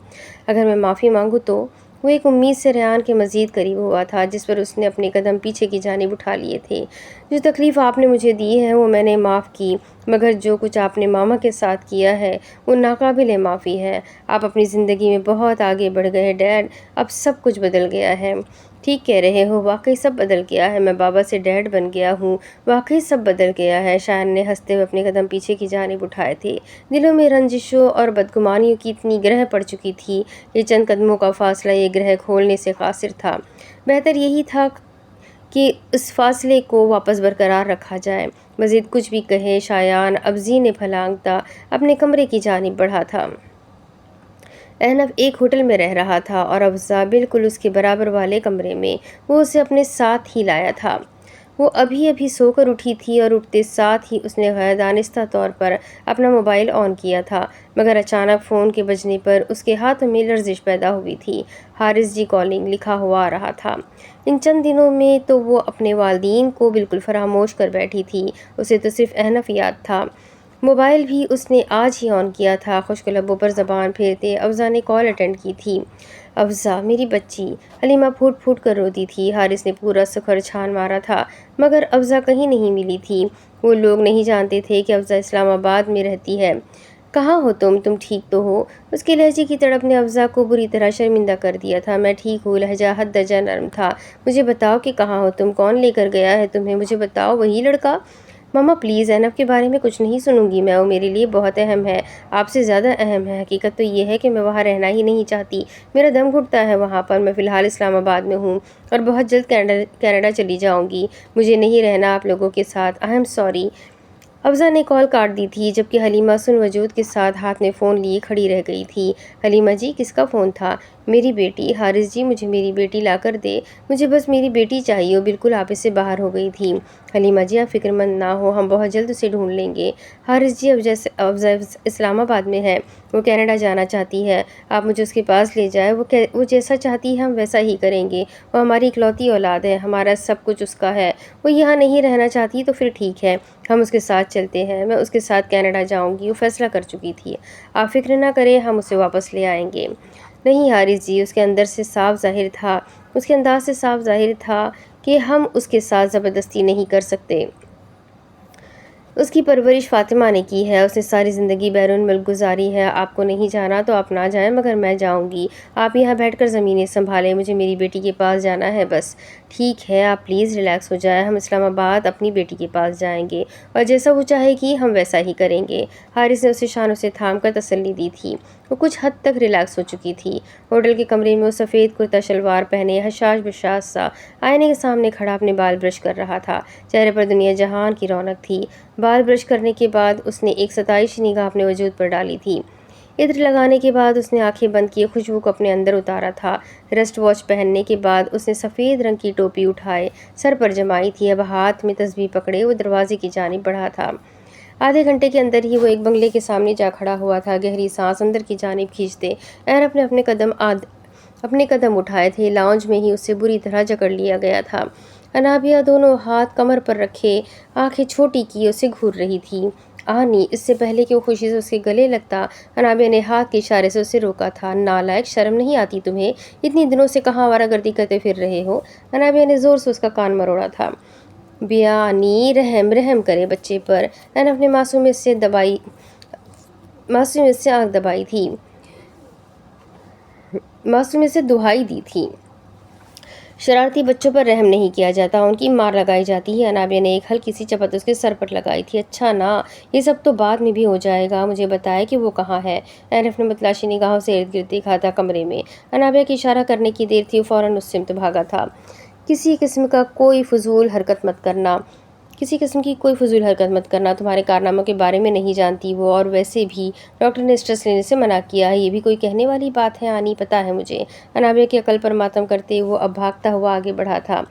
اگر میں معافی مانگوں تو؟ وہ ایک امید سے ریان کے مزید قریب ہوا تھا جس پر اس نے اپنے قدم پیچھے کی جانب اٹھا لیے تھے۔ جو تکلیف آپ نے مجھے دی ہے وہ میں نے معاف کی، مگر جو کچھ آپ نے ماما کے ساتھ کیا ہے وہ ناقابل معافی ہے۔ آپ اپنی زندگی میں بہت آگے بڑھ گئے ڈیڈ، اب سب کچھ بدل گیا ہے۔ ٹھیک کہہ رہے ہو، واقعی سب بدل گیا ہے۔ میں بابا سے ڈیڈ بن گیا ہوں، واقعی سب بدل گیا ہے۔ شایان نے ہنستے ہوئے اپنے قدم پیچھے کی جانب اٹھائے تھے۔ دلوں میں رنجشوں اور بدگمانیوں کی اتنی گرہ پڑ چکی تھی کہ چند قدموں کا فاصلہ یہ گرہ کھولنے سے قاصر تھا۔ بہتر یہی تھا کہ اس فاصلے کو واپس برقرار رکھا جائے۔ مزید کچھ بھی کہے شایان اب زینے پھلانگتا اپنے کمرے کی جانب بڑھا تھا۔ احنف ایک ہوٹل میں رہ رہا تھا اور افزا بالکل اس کے برابر والے کمرے میں۔ وہ اسے اپنے ساتھ ہی لایا تھا۔ وہ ابھی سو کر اٹھی تھی اور اٹھتے ساتھ ہی اس نے غیر دانستہ طور پر اپنا موبائل آن کیا تھا، مگر اچانک فون کے بجنے پر اس کے ہاتھوں میں لرزش پیدا ہوئی تھی۔ حارث جی کالنگ لکھا ہوا آ رہا تھا۔ ان چند دنوں میں تو وہ اپنے والدین کو بالکل فراموش کر بیٹھی تھی، اسے تو صرف احنف یاد تھا۔ موبائل بھی اس نے آج ہی آن کیا تھا۔ خشک لبوں پر زبان پھیرتے افزا نے کال اٹینڈ کی تھی۔ افزا میری بچی، حلیمہ پھوٹ پھوٹ کر روتی تھی۔ حارث نے پورا سکر چھان مارا تھا مگر افزا کہیں نہیں ملی تھی۔ وہ لوگ نہیں جانتے تھے کہ افزا اسلام آباد میں رہتی ہے۔ کہاں ہو تم ٹھیک تو ہو؟ اس کے لہجے کی تڑپ نے افزا کو بری طرح شرمندہ کر دیا تھا۔ میں ٹھیک ہوں، لہجہ حد درجہ نرم تھا۔ مجھے بتاؤ کہ کہاں ہو تم، کون لے کر گیا ہے تمہیں؟ مجھے بتاؤ، وہی لڑکا؟ ماما پلیز، احنف کے بارے میں کچھ نہیں سنوں گی میں، وہ میرے لیے بہت اہم ہے، آپ سے زیادہ اہم ہے۔ حقیقت تو یہ ہے کہ میں وہاں رہنا ہی نہیں چاہتی، میرا دم گھٹتا ہے وہاں پر۔ میں فی الحال اسلام آباد میں ہوں اور بہت جلد کینیڈا چلی جاؤں گی۔ مجھے نہیں رہنا آپ لوگوں کے ساتھ، آئی ایم سوری۔ افزا نے کال کاٹ دی تھی جبکہ حلیمہ سن وجود کے ساتھ ہاتھ میں فون لیے کھڑی رہ گئی تھی۔ حلیمہ جی کس کا فون تھا؟ میری بیٹی۔ حارث جی مجھے میری بیٹی لا کر دے، مجھے بس میری بیٹی چاہیے۔ وہ بالکل آپس سے باہر ہو گئی تھی۔ حلیمہ جی آپ فکر مند نہ ہو، ہم بہت جلد اسے ڈھونڈ لیں گے۔ حارث جی افزا اسلام آباد میں ہے، وہ کینیڈا جانا چاہتی ہے، آپ مجھے اس کے پاس لے جائیں، وہ جیسا چاہتی ہے ہم ویسا ہی کریں گے۔ وہ ہماری اکلوتی اولاد ہے، ہمارا سب کچھ اس کا ہے۔ وہ یہاں نہیں رہنا چاہتی تو پھر ٹھیک ہے، ہم اس کے ساتھ چلتے ہیں، میں اس کے ساتھ کینیڈا جاؤں گی، وہ فیصلہ کر چکی تھی۔ آپ فکر نہ کریں، ہم اسے واپس لے آئیں گے۔ نہیں حارث جی، اس کے انداز سے صاف ظاہر تھا کہ ہم اس کے ساتھ زبردستی نہیں کر سکتے۔ اس کی پرورش فاطمہ نے کی ہے، اس نے ساری زندگی بیرون ملک گزاری ہے۔ آپ کو نہیں جانا تو آپ نہ جائیں، مگر میں جاؤں گی۔ آپ یہاں بیٹھ کر زمینیں سنبھالیں، مجھے میری بیٹی کے پاس جانا ہے بس۔ ٹھیک ہے، آپ پلیز ریلیکس ہو جائیں، ہم اسلام آباد اپنی بیٹی کے پاس جائیں گے اور جیسا وہ چاہے گی ہم ویسا ہی کریں گے۔ حارث نے اسے شانوں سے تھام کر تسلی دی تھی۔ وہ کچھ حد تک ریلیکس ہو چکی تھی۔ ہوٹل کے کمرے میں وہ سفید کرتا شلوار پہنے حشاش بشاش سا آئینے کے سامنے کھڑا اپنے بال برش کر رہا تھا۔ چہرے پر دنیا جہان کی رونق تھی۔ بال برش کرنے کے بعد اس نے ایک ستائشی نگاہ اپنے وجود پر ڈالی تھی۔ عطر لگانے کے بعد اس نے آنکھیں بند کیے خوشبو کو اپنے اندر اتارا تھا۔ رسٹ واچ پہننے کے بعد اس نے سفید رنگ کی ٹوپی اٹھائے سر پر جمائی تھی۔ اب ہاتھ میں تسبیح پکڑے وہ دروازے کی جانب بڑھا تھا۔ آدھے گھنٹے کے اندر ہی وہ ایک بنگلے کے سامنے جا کھڑا ہوا تھا۔ گہری سانس اندر کی جانب کھینچتے اینف نے اپنے قدم اٹھائے تھے۔ لاؤنج میں ہی اسے بری طرح جکڑ لیا گیا تھا۔ انابیہ دونوں ہاتھ کمر پر رکھے آنکھیں چھوٹی کی اسے گھور رہی تھی۔ آنی، اس سے پہلے کہ وہ خوشی سے اس کے گلے لگتا، انابیہ نے ہاتھ کے اشارے سے اسے روکا تھا۔ نالائق، شرم نہیں آتی تمہیں؟ اتنی دنوں سے کہاں آوارہ گردی کرتے پھر رہے ہو؟ انابیہ نے زور سے اس کا کان مروڑا تھا۔ بیانی، رحم کرے بچے پر۔ اینف نے معصومیت سے آنکھ دبائی تھی، معصومیت سے دہائی دی تھی۔ شرارتی بچوں پر رحم نہیں کیا جاتا، ان کی مار لگائی جاتی ہے۔ انابیہ نے ایک ہلکی سی چپت اس کے سر پر لگائی تھی۔ اچھا نا، یہ سب تو بعد میں بھی ہو جائے گا، مجھے بتائے کہ وہ کہاں ہے؟ اینف نے متلاشی نگاہوں سے ارد گرد دیکھا تھا۔ کمرے میں۔ انابیہ کی اشارہ کرنے کی دیر تھی، وہ فوراً اس سمت بھاگا تھا۔ کسی قسم کی کوئی فضول حرکت مت کرنا، تمہارے کارناموں کے بارے میں نہیں جانتی وہ، اور ویسے بھی ڈاکٹر نے اسٹریس لینے سے منع کیا ہے۔ یہ بھی کوئی کہنے والی بات ہے آنی، پتہ ہے مجھے۔ انابیہ کی عقل پر ماتم کرتے وہ اب بھاگتا ہوا آگے بڑھا تھا۔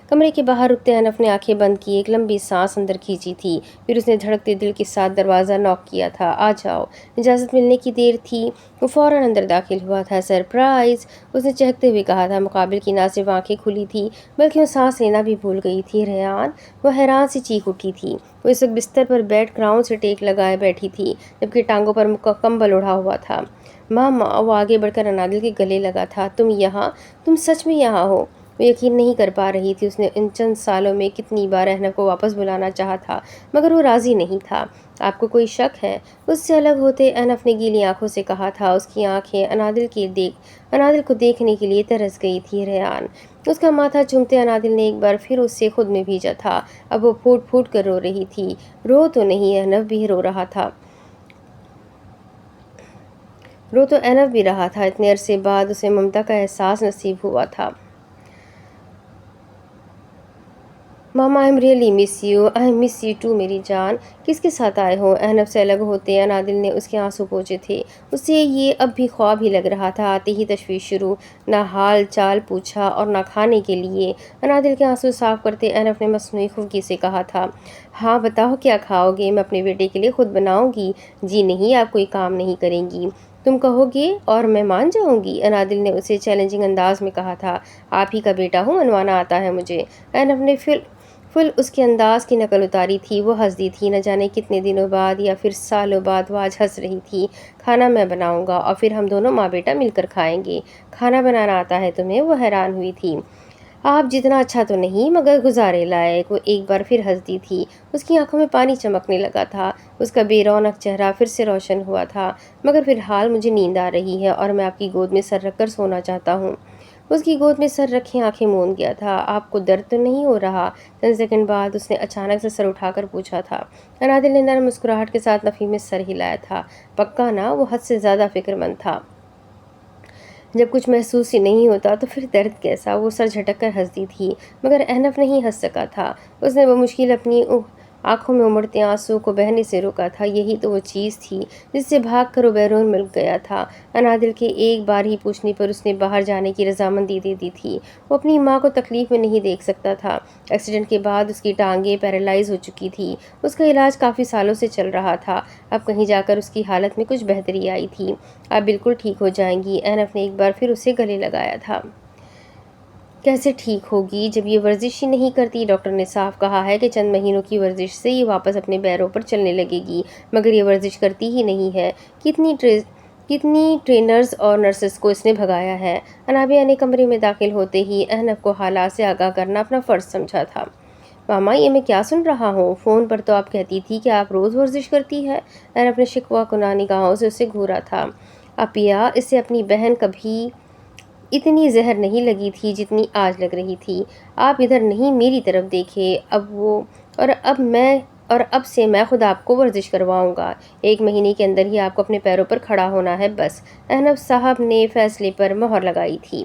کمرے کے باہر رکتے اینف نے آنکھیں بند کی ایک لمبی سانس اندر کھینچی تھی، پھر اس نے دھڑکتے دل کے ساتھ دروازہ نوک کیا تھا۔ آ جاؤ۔ اجازت ملنے کی دیر تھی، وہ فوراً اندر داخل ہوا تھا۔ سرپرائز، اس نے چہکتے ہوئے کہا تھا۔ مقابل کی نہ صرف آنکھیں کھلی تھی بلکہ وہ سانس لینا بھی بھول گئی تھی۔ ریان، وہ حیران سی چیخ اٹھی تھی۔ وہ اس وقت بستر پر بیٹھ گراؤنڈ سے ٹیک لگائے بیٹھی تھی، جبکہ ٹانگوں پر کمبل اوڑھا ہوا تھا۔ ماما، وہ آگے بڑھ کر انادل کے گلے لگا تھا۔ تم یہاں؟ تم سچ میں یہاں ہو؟ وہ یقین نہیں کر پا رہی تھی۔ اس نے ان چند سالوں میں کتنی بار اینف کو واپس بلانا چاہا تھا، مگر وہ راضی نہیں تھا۔ آپ کو کوئی شک ہے؟ اس سے الگ ہوتے اینف نے گیلی آنکھوں سے کہا تھا۔ اس کی آنکھیں انادل کو دیکھنے کے لیے ترس گئی تھی۔ ریان، اس کا ماتھا چومتے انادل نے ایک بار پھر اسے خود میں بھیجا تھا۔ اب وہ پھوٹ پھوٹ کر رو رہی تھی۔ رو تو اینف بھی رہا تھا۔ اتنے عرصے بعد اسے ممتا کا احساس نصیب ہوا تھا۔ ماما، I am really miss you, I miss you too میری جان۔ کس کے ساتھ آئے ہو؟ اینف سے الگ ہوتے انادل نے اس کے آنسو پوچھے تھے۔ اسے یہ اب بھی خواب ہی لگ رہا تھا۔ آتے ہی تشویش شروع، نہ حال چال پوچھا اور نہ کھانے کے لیے۔ انادل کے آنسو صاف کرتے اینف نے مصنوعی خفگی سے کہا تھا۔ ہاں بتاؤ، کیا کھاؤ گے؟ میں اپنے بیٹے کے لیے خود بناؤں گی۔ جی نہیں، آپ کوئی کام نہیں کریں گی، تم کہو گے اور میں مان جاؤں گی، انادل نے اسے چیلنجنگ انداز میں کہا تھا۔ آپ ہی کا بیٹا ہوں، منوانا آتا ہے مجھے۔ اینف نے فل اس کے انداز کی نقل اتاری تھی۔ وہ ہنس دی تھی۔ نہ جانے کتنے دنوں بعد یا پھر سالوں بعد وہ آج ہنس رہی تھی۔ کھانا میں بناؤں گا اور پھر ہم دونوں ماں بیٹا مل کر کھائیں گے۔ کھانا بنانا آتا ہے تمہیں؟ وہ حیران ہوئی تھی۔ آپ جتنا اچھا تو نہیں، مگر گزارے لائق۔ وہ ایک بار پھر ہنس دی تھی۔ اس کی آنکھوں میں پانی چمکنے لگا تھا۔ اس کا بے رونق چہرہ پھر سے روشن ہوا تھا۔ مگر فی الحال مجھے نیند آ رہی ہے اور میں آپ کی گود میں سر رکھ کر سونا چاہتا ہوں۔ اس کی گود میں سر رکھے آنکھیں موند گیا تھا۔ آپ کو درد تو نہیں ہو رہا؟ چند سیکنڈ بعد اس نے اچانک سے سر اٹھا کر پوچھا تھا۔ انادل نے نرم مسکراہٹ کے ساتھ نفی میں سر ہلایا تھا۔ پکا نا؟ وہ حد سے زیادہ فکر مند تھا۔ جب کچھ محسوس ہی نہیں ہوتا تو پھر درد کیسا؟ وہ سر جھٹک کر ہنس دی تھی، مگر اینف نہیں ہنس سکا تھا۔ اس نے بمشکل اپنی آنکھوں میں امڑتے آنسو کو بہنے سے روکا تھا۔ یہی تو وہ چیز تھی جس سے بھاگ کر وہ بیرون ملک گیا تھا۔ انادل کے ایک بار ہی پوچھنے پر اس نے باہر جانے کی رضامندی دے دی تھی۔ وہ اپنی ماں کو تکلیف میں نہیں دیکھ سکتا تھا۔ ایکسیڈنٹ کے بعد اس کی ٹانگیں پیرالائز ہو چکی تھی۔ اس کا علاج کافی سالوں سے چل رہا تھا۔ اب کہیں جا کر اس کی حالت میں کچھ بہتری آئی تھی۔ آپ بالکل ٹھیک ہو جائیں گی، اینف نے ایک بار پھر اسے گلے لگایا تھا۔ کیسے ٹھیک ہوگی جب یہ ورزش ہی نہیں کرتی؟ ڈاکٹر نے صاف کہا ہے کہ چند مہینوں کی ورزش سے یہ واپس اپنے پیروں پر چلنے لگے گی، مگر یہ ورزش کرتی ہی نہیں ہے۔ کتنی ٹرینرز اور نرسز کو اس نے بھگایا ہے۔ انابیہ نے کمرے میں داخل ہوتے ہی اینف کو حالات سے آگاہ کرنا اپنا فرض سمجھا تھا۔ ماما، یہ میں کیا سن رہا ہوں؟ فون پر تو آپ کہتی تھی کہ آپ روز ورزش کرتی ہے۔ اینف نے شکوہ کناہ نگاہوں سے اسے گھورا تھا۔ اپیا، اسے اپنی بہن کبھی اتنی زہر نہیں لگی تھی جتنی آج لگ رہی تھی۔ آپ ادھر نہیں، میری طرف دیکھیں۔ اب سے میں خود آپ کو ورزش کرواؤں گا۔ 1 مہینے کے اندر ہی آپ کو اپنے پیروں پر کھڑا ہونا ہے بس۔ اینف صاحب نے فیصلے پر مہر لگائی تھی۔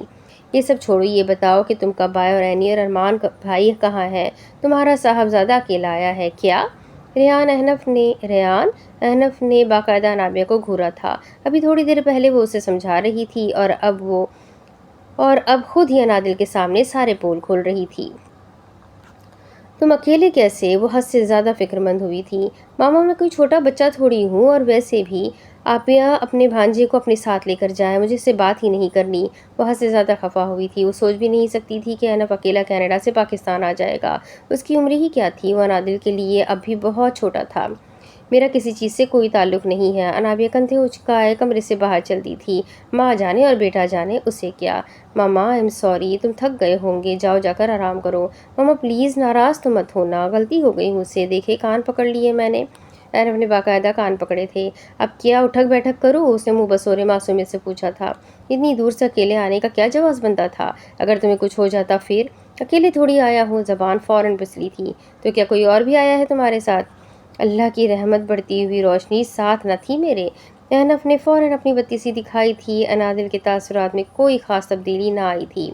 یہ سب چھوڑو، یہ بتاؤ کہ تم کب آئے اور اینی اور ارمان بھائی کہاں ہے؟ تمہارا صاحبزادہ اکیلا آیا ہے کیا؟ ریان احنف نے باقاعدہ انابیہ کو گھورا تھا۔ ابھی تھوڑی دیر پہلے وہ اسے سمجھا رہی تھی اور اب خود ہی انادل کے سامنے سارے پول کھول رہی تھی۔ تم اکیلے کیسے؟ وہ حد سے زیادہ فکر مند ہوئی تھی۔ ماما میں کوئی چھوٹا بچہ تھوڑی ہوں، اور ویسے بھی آپیا اپنے بھانجے کو اپنے ساتھ لے کر جائے، مجھے اس سے بات ہی نہیں کرنی۔ وہ حد سے زیادہ خفا ہوئی تھی۔ وہ سوچ بھی نہیں سکتی تھی کہ احنف اکیلا کینیڈا سے پاکستان آ جائے گا۔ اس کی عمر ہی کیا تھی؟ وہ انادل کے لیے اب بھی بہت چھوٹا تھا۔ میرا کسی چیز سے کوئی تعلق نہیں ہے۔ انابیہ کندھے اچکائے کمرے سے باہر چلتی تھی۔ ماں جانے اور بیٹا جانے اسے کیا۔ ماما آئی ایم سوری، تم تھک گئے ہوں گے، جاؤ جا کر آرام کرو۔ ماما پلیز ناراض تو مت ہونا، غلطی ہو گئی مجھ سے، دیکھے کان پکڑ لیے میں نے۔ احنف نے باقاعدہ کان پکڑے تھے۔ اب کیا اٹھک بیٹھک کروں؟ اس نے منہ بسورے معصومیت سے پوچھا تھا۔ اتنی دور سے اکیلے آنے کا کیا جواز بنتا تھا؟ اگر تمہیں کچھ ہو جاتا پھر؟ اکیلے تھوڑی آیا ہوں، زبان فوراً پسلی تھی۔ تو کیا کوئی اور بھی آیا ہے تمہارے ساتھ؟ اللہ کی رحمت بڑھتی ہوئی روشنی ساتھ نہ تھی میرے؟ احنف نے فوراً اپنی بتی سی دکھائی تھی۔ انادل کے تاثرات میں کوئی خاص تبدیلی نہ آئی تھی۔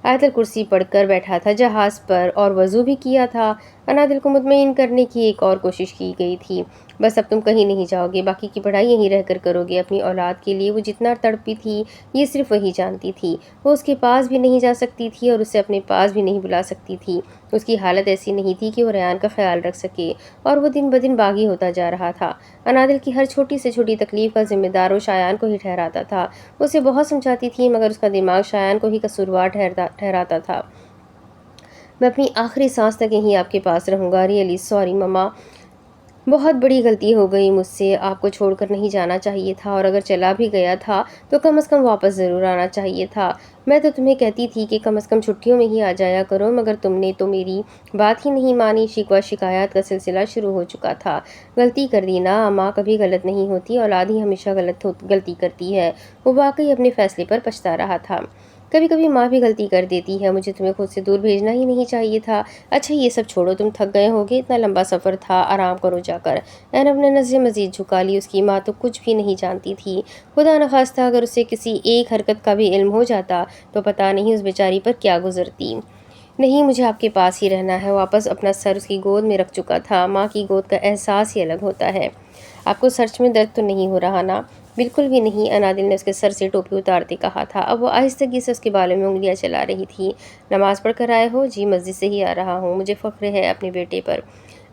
آیت الکرسی پڑھ کر بیٹھا تھا جہاز پر، اور وضو بھی کیا تھا۔ انادل کو مطمئن کرنے کی ایک اور کوشش کی گئی تھی۔ بس اب تم کہیں نہیں جاؤ گے، باقی کی پڑھائی یہیں رہ کر کرو گے۔ اپنی اولاد کے لیے وہ جتنا تڑپی تھی یہ صرف وہی جانتی تھی۔ وہ اس کے پاس بھی نہیں جا سکتی تھی اور اسے اپنے پاس بھی نہیں بلا سکتی تھی۔ اس کی حالت ایسی نہیں تھی کہ وہ ریان کا خیال رکھ سکے، اور وہ دن بدن باغی ہوتا جا رہا تھا۔ انادل کی ہر چھوٹی سے چھوٹی تکلیف کا ذمہ دار وہ شایان کو ہی ٹھہراتا تھا۔ اسے بہت سمجھاتی تھی، مگر اس کا دماغ شایان کو ہی قصوروار ٹھہراتا تھا۔ میں اپنی آخری سانس تک یہیں آپ کے پاس رہوں گا۔ ریئلی سوری مما، بہت بڑی غلطی ہو گئی مجھ سے۔ آپ کو چھوڑ کر نہیں جانا چاہیے تھا، اور اگر چلا بھی گیا تھا تو کم از کم واپس ضرور آنا چاہیے تھا۔ میں تو تمہیں کہتی تھی کہ کم از کم چھٹیوں میں ہی آ جایا کرو، مگر تم نے تو میری بات ہی نہیں مانی۔ شکوہ شکایات کا سلسلہ شروع ہو چکا تھا۔ غلطی کر دی نا، ماں کبھی غلط نہیں ہوتی، اولاد ہی ہمیشہ غلطی کرتی ہے۔ وہ واقعی اپنے فیصلے پر پچھتا رہا تھا۔ کبھی کبھی ماں بھی غلطی کر دیتی ہے، مجھے تمہیں خود سے دور بھیجنا ہی نہیں چاہیے تھا۔ اچھا یہ سب چھوڑو، تم تھک گئے ہوگے، اتنا لمبا سفر تھا، آرام کرو جا کر۔ احنف نے نظریں مزید جھکا لی۔ اس کی ماں تو کچھ بھی نہیں جانتی تھی۔ خدا نخواستہ اگر اسے کسی ایک حرکت کا بھی علم ہو جاتا تو پتہ نہیں اس بیچاری پر کیا گزرتی۔ نہیں، مجھے آپ کے پاس ہی رہنا ہے۔ واپس اپنا سر اس کی گود میں رکھ چکا تھا۔ ماں کی گود کا احساس ہی الگ ہوتا ہے۔ آپ کو سچ میں درد تو نہیں ہو رہا نا؟ بالکل بھی نہیں، انادل نے اس کے سر سے ٹوپی اتارتے کہا تھا۔ اب وہ آہستگی سے اس کے بالوں میں انگلیاں چلا رہی تھی۔ نماز پڑھ کر آئے ہو؟ جی مسجد سے ہی آ رہا ہوں، مجھے فخر ہے اپنے بیٹے پر۔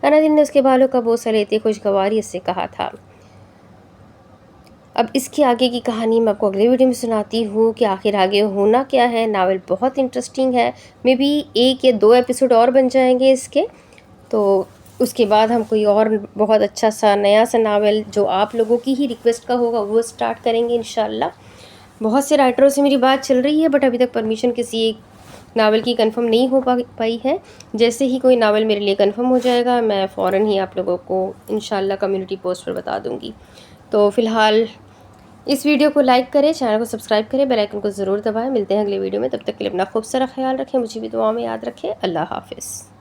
انادل نے اس کے بالوں کا بوسہ لیتے خوشگواریت سے کہا تھا۔ اب اس کے آگے کی کہانی میں آپ کو اگلے ویڈیو میں سناتی ہوں کہ آخر آگے ہونا کیا ہے۔ ناول بہت انٹرسٹنگ ہے، مے بی 1 یا 2 ایپیسوڈ اور بن جائیں گے اس کے، تو اس کے بعد ہم کوئی اور بہت اچھا سا نیا سا ناول جو آپ لوگوں کی ہی ریکویسٹ کا ہوگا وہ سٹارٹ کریں گے انشاءاللہ۔ بہت سے رائٹروں سے میری بات چل رہی ہے، بٹ ابھی تک پرمیشن کسی ایک ناول کی کنفرم نہیں ہو پائی ہے۔ جیسے ہی کوئی ناول میرے لیے کنفرم ہو جائے گا میں فوراً ہی آپ لوگوں کو انشاءاللہ کمیونٹی پوسٹ پر بتا دوں گی۔ تو فی الحال اس ویڈیو کو لائک کریں، چینل کو سبسکرائب کریں، بیل آئیکن کو ضرور دبائیں۔ ملتے ہیں اگلے ویڈیو میں، تب تک کے لیے اپنا خوب سارا خیال رکھیں، مجھے بھی دعاؤں میں یاد رکھیں۔ اللہ حافظ۔